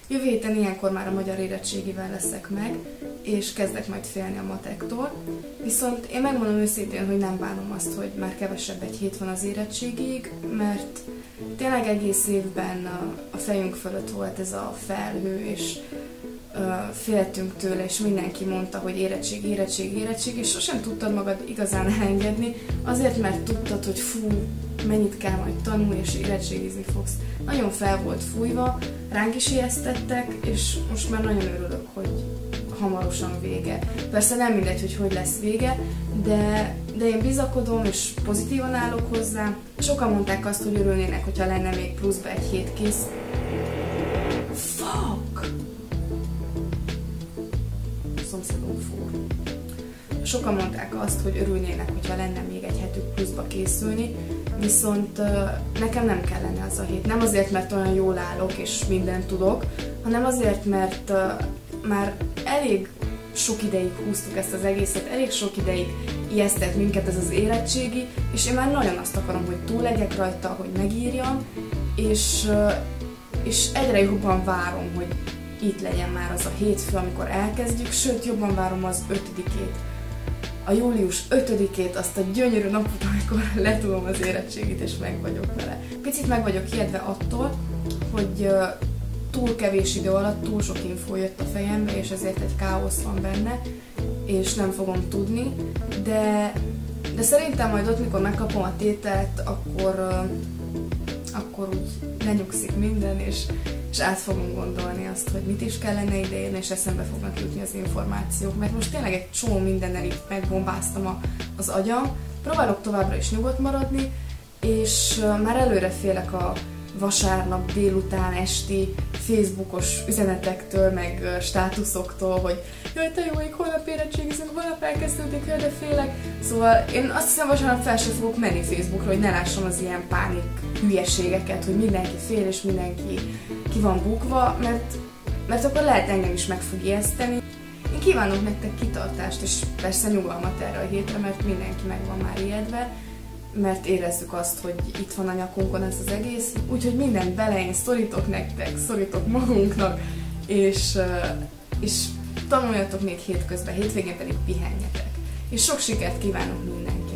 Jövő héten ilyenkor már a magyar érettségivel leszek meg, és kezdek majd félni a matektól. Viszont én megmondom őszintén, hogy nem bánom azt, hogy már kevesebb egy hét van az érettségig, mert tényleg egész évben a fejünk fölött volt ez a felhő, és féltünk tőle, és mindenki mondta, hogy érettség, érettség, érettség, és sosem tudtad magad igazán elengedni, azért, mert tudtad, hogy fú, mennyit kell majd tanulni, és érettségizni fogsz. Nagyon fel volt fújva, ránk is ijesztettek, és most már nagyon örülök, hogy hamarosan vége. Persze nem mindegy, hogy lesz vége, de én bizakodom, és pozitívan állok hozzá. Sokan mondták azt, hogy örülnének, hogyha lenne még pluszba egy hét kész. Fuck! Szomszédom fúr. Sokan mondták azt, hogy örülnének, hogyha lenne még egy hetük pluszba készülni, viszont nekem nem kellene az a hét. Nem azért, mert olyan jól állok és mindent tudok, hanem azért, mert már elég sok ideig húztuk ezt az egészet, elég sok ideig ijesztett minket ez az érettségi, és én már nagyon azt akarom, hogy túl legyek rajta, hogy megírjam, és egyre jobban várom, hogy itt legyen már az a hétfő, amikor elkezdjük, sőt, jobban várom az 5-ét. A július 5-ét, azt a gyönyörű napot, amikor letudom az érettségit, és meg vagyok vele. Picit meg vagyok ijedve attól, hogy túl kevés idő alatt túl sok infó jött a fejembe, és ezért egy káosz van benne, és nem fogom tudni, de szerintem majd ott, mikor megkapom a tételt, akkor úgy lenyugszik minden, és át fogom gondolni azt, hogy mit is kellene ideírni, és eszembe fognak jutni az információk, mert most tényleg egy csomó mindennel itt megbombáztam az agyam. Próbálok továbbra is nyugodt maradni, és már előre félek a vasárnap délután esti Facebookos üzenetektől, meg státuszoktól, hogy jaj, te jó ég, holnap érettségizünk, holnap elkezdődik, jaj, de félek. Szóval én azt hiszem, vasárnap fel sem fogok menni Facebookra, hogy ne lássam az ilyen pánik hülyeségeket, hogy mindenki fél és mindenki ki van bukva, mert akkor lehet engem is meg fog ijeszteni. Én kívánok nektek kitartást, és persze nyugalmat erre a hétre, mert mindenki meg van már ijedve, mert érezzük azt, hogy itt van a nyakunkon ez az egész. Úgyhogy mindent bele, én szorítok nektek, szorítok magunknak, és tanuljatok még hétközben, hétvégén pedig pihenjetek. És sok sikert kívánok mindenkinek!